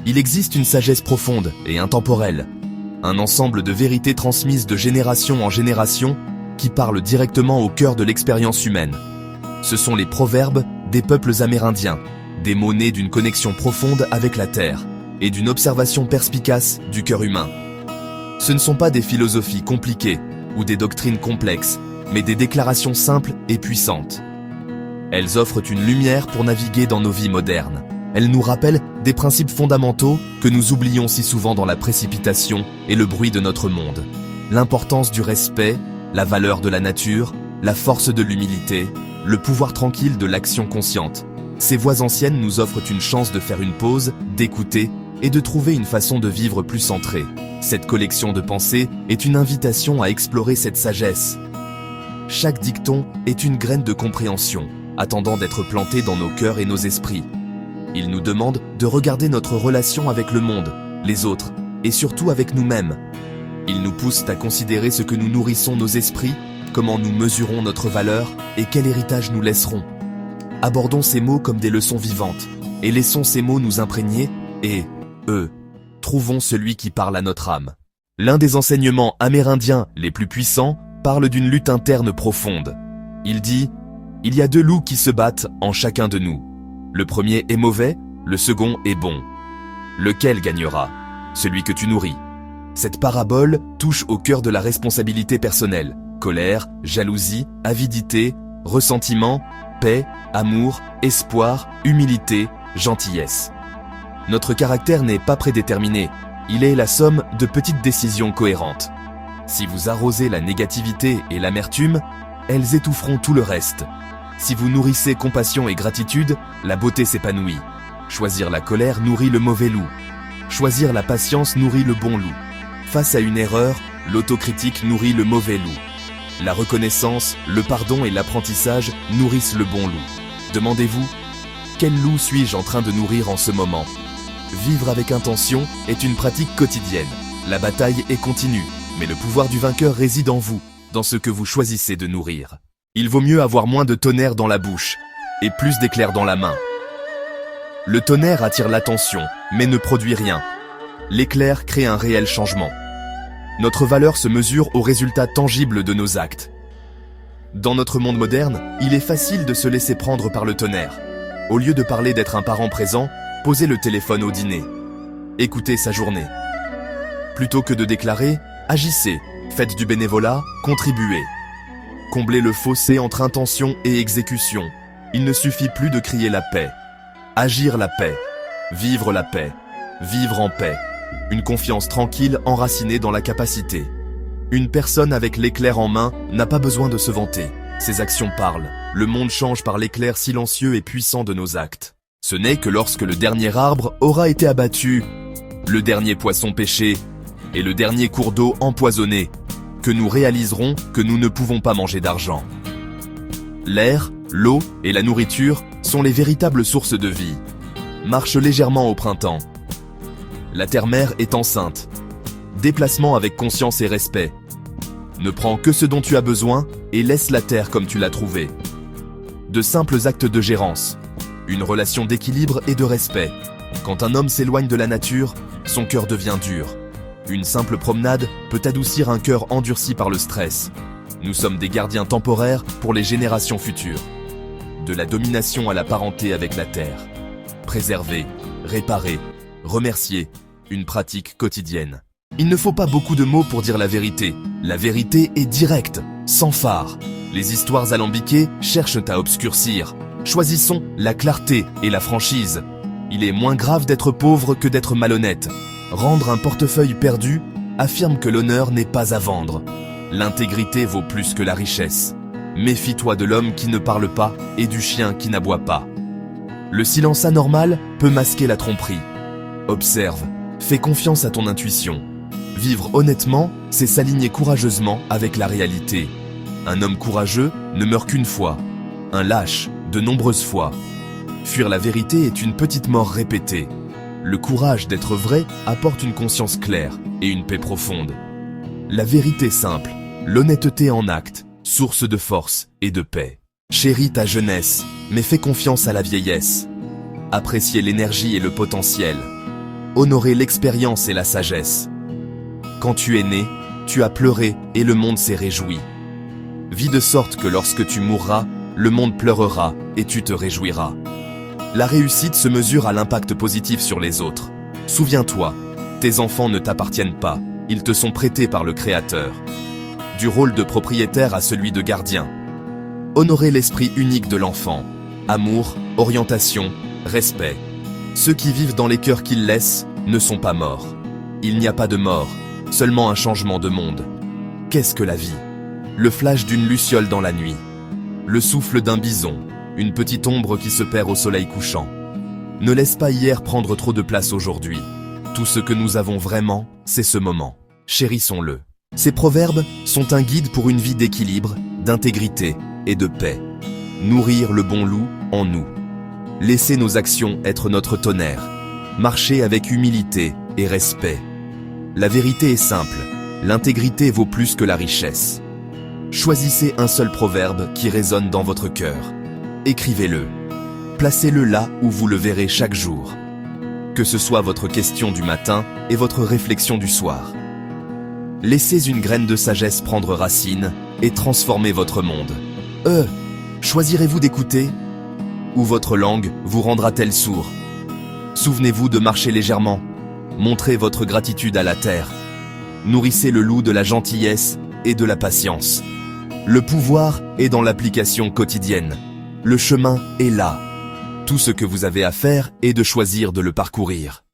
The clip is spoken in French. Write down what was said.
Il existe une sagesse profonde et intemporelle, un ensemble de vérités transmises de génération en génération qui parlent directement au cœur de l'expérience humaine. Ce sont les proverbes des peuples amérindiens, des mots nés d'une connexion profonde avec la terre et d'une observation perspicace du cœur humain. Ce ne sont pas des philosophies compliquées ou des doctrines complexes, mais des déclarations simples et puissantes. Elles offrent une lumière pour naviguer dans nos vies modernes. Elles nous rappellent des principes fondamentaux que nous oublions si souvent dans la précipitation et le bruit de notre monde. L'importance du respect, la valeur de la nature, la force de l'humilité, le pouvoir tranquille de l'action consciente. Ces voix anciennes nous offrent une chance de faire une pause, d'écouter et de trouver une façon de vivre plus centrée. Cette collection de pensées est une invitation à explorer cette sagesse. Chaque dicton est une graine de compréhension, attendant d'être plantée dans nos cœurs et nos esprits. Il nous demande de regarder notre relation avec le monde, les autres, et surtout avec nous-mêmes. Il nous pousse à considérer ce que nous nourrissons nos esprits, comment nous mesurons notre valeur et quel héritage nous laisserons. Abordons ces mots comme des leçons vivantes, et laissons ces mots nous imprégner, et, trouvons celui qui parle à notre âme. L'un des enseignements amérindiens les plus puissants parle d'une lutte interne profonde. Il dit « Il y a deux loups qui se battent en chacun de nous. Le premier est mauvais, le second est bon. Lequel gagnera? Celui que tu nourris. » Cette parabole touche au cœur de la responsabilité personnelle. Colère, jalousie, avidité, ressentiment, paix, amour, espoir, humilité, gentillesse. Notre caractère n'est pas prédéterminé, il est la somme de petites décisions cohérentes. Si vous arrosez la négativité et l'amertume, elles étoufferont tout le reste. Si vous nourrissez compassion et gratitude, la beauté s'épanouit. Choisir la colère nourrit le mauvais loup. Choisir la patience nourrit le bon loup. Face à une erreur, l'autocritique nourrit le mauvais loup. La reconnaissance, le pardon et l'apprentissage nourrissent le bon loup. Demandez-vous, quel loup suis-je en train de nourrir en ce moment? Vivre avec intention est une pratique quotidienne. La bataille est continue, mais le pouvoir du vainqueur réside en vous, dans ce que vous choisissez de nourrir. Il vaut mieux avoir moins de tonnerre dans la bouche et plus d'éclairs dans la main. Le tonnerre attire l'attention, mais ne produit rien. L'éclair crée un réel changement. Notre valeur se mesure aux résultats tangibles de nos actes. Dans notre monde moderne, il est facile de se laisser prendre par le tonnerre. Au lieu de parler d'être un parent présent, posez le téléphone au dîner. Écoutez sa journée. Plutôt que de déclarer, agissez, faites du bénévolat, contribuez. Comblez le fossé entre intention et exécution. Il ne suffit plus de crier la paix. Agir la paix. Vivre la paix. Vivre en paix. Une confiance tranquille enracinée dans la capacité. Une personne avec l'éclair en main n'a pas besoin de se vanter. Ses actions parlent. Le monde change par l'éclair silencieux et puissant de nos actes. Ce n'est que lorsque le dernier arbre aura été abattu, le dernier poisson pêché et le dernier cours d'eau empoisonné, que nous réaliserons que nous ne pouvons pas manger d'argent. L'air, l'eau et la nourriture sont les véritables sources de vie. Marche légèrement au printemps. La terre-mère est enceinte. Déplacement avec conscience et respect. Ne prends que ce dont tu as besoin et laisse la terre comme tu l'as trouvée. De simples actes de gérance. Une relation d'équilibre et de respect. Quand un homme s'éloigne de la nature, son cœur devient dur. Une simple promenade peut adoucir un cœur endurci par le stress. Nous sommes des gardiens temporaires pour les générations futures. De la domination à la parenté avec la terre. Préserver, réparer, remercier, une pratique quotidienne. Il ne faut pas beaucoup de mots pour dire la vérité. La vérité est directe, sans phare. Les histoires alambiquées cherchent à obscurcir. Choisissons la clarté et la franchise. Il est moins grave d'être pauvre que d'être malhonnête. Rendre un portefeuille perdu affirme que l'honneur n'est pas à vendre. L'intégrité vaut plus que la richesse. Méfie-toi de l'homme qui ne parle pas et du chien qui n'aboie pas. Le silence anormal peut masquer la tromperie. Observe, fais confiance à ton intuition. Vivre honnêtement, c'est s'aligner courageusement avec la réalité. Un homme courageux ne meurt qu'une fois. Un lâche, de nombreuses fois. Fuir la vérité est une petite mort répétée. Le courage d'être vrai apporte une conscience claire et une paix profonde. La vérité simple, l'honnêteté en acte, source de force et de paix. Chéris ta jeunesse, mais fais confiance à la vieillesse. Appréciez l'énergie et le potentiel. Honorez l'expérience et la sagesse. Quand tu es né, tu as pleuré et le monde s'est réjoui. Vis de sorte que lorsque tu mourras, le monde pleurera et tu te réjouiras. La réussite se mesure à l'impact positif sur les autres. Souviens-toi, tes enfants ne t'appartiennent pas, ils te sont prêtés par le Créateur. Du rôle de propriétaire à celui de gardien. Honorez l'esprit unique de l'enfant. Amour, orientation, respect. Ceux qui vivent dans les cœurs qu'ils laissent ne sont pas morts. Il n'y a pas de mort, seulement un changement de monde. Qu'est-ce que la vie? Le flash d'une luciole dans la nuit. Le souffle d'un bison, une petite ombre qui se perd au soleil couchant. Ne laisse pas hier prendre trop de place aujourd'hui. Tout ce que nous avons vraiment, c'est ce moment. Chérissons-le. Ces proverbes sont un guide pour une vie d'équilibre, d'intégrité et de paix. Nourrir le bon loup en nous. Laisser nos actions être notre tonnerre. Marcher avec humilité et respect. La vérité est simple, l'intégrité vaut plus que la richesse. Choisissez un seul proverbe qui résonne dans votre cœur. Écrivez-le. Placez-le là où vous le verrez chaque jour. Que ce soit votre question du matin et votre réflexion du soir. Laissez une graine de sagesse prendre racine et transformer votre monde. Choisirez-vous d'écouter? Ou votre langue vous rendra-t-elle sourd? Souvenez-vous de marcher légèrement. Montrez votre gratitude à la terre. Nourrissez le loup de la gentillesse et de la patience. Le pouvoir est dans l'application quotidienne. Le chemin est là. Tout ce que vous avez à faire est de choisir de le parcourir.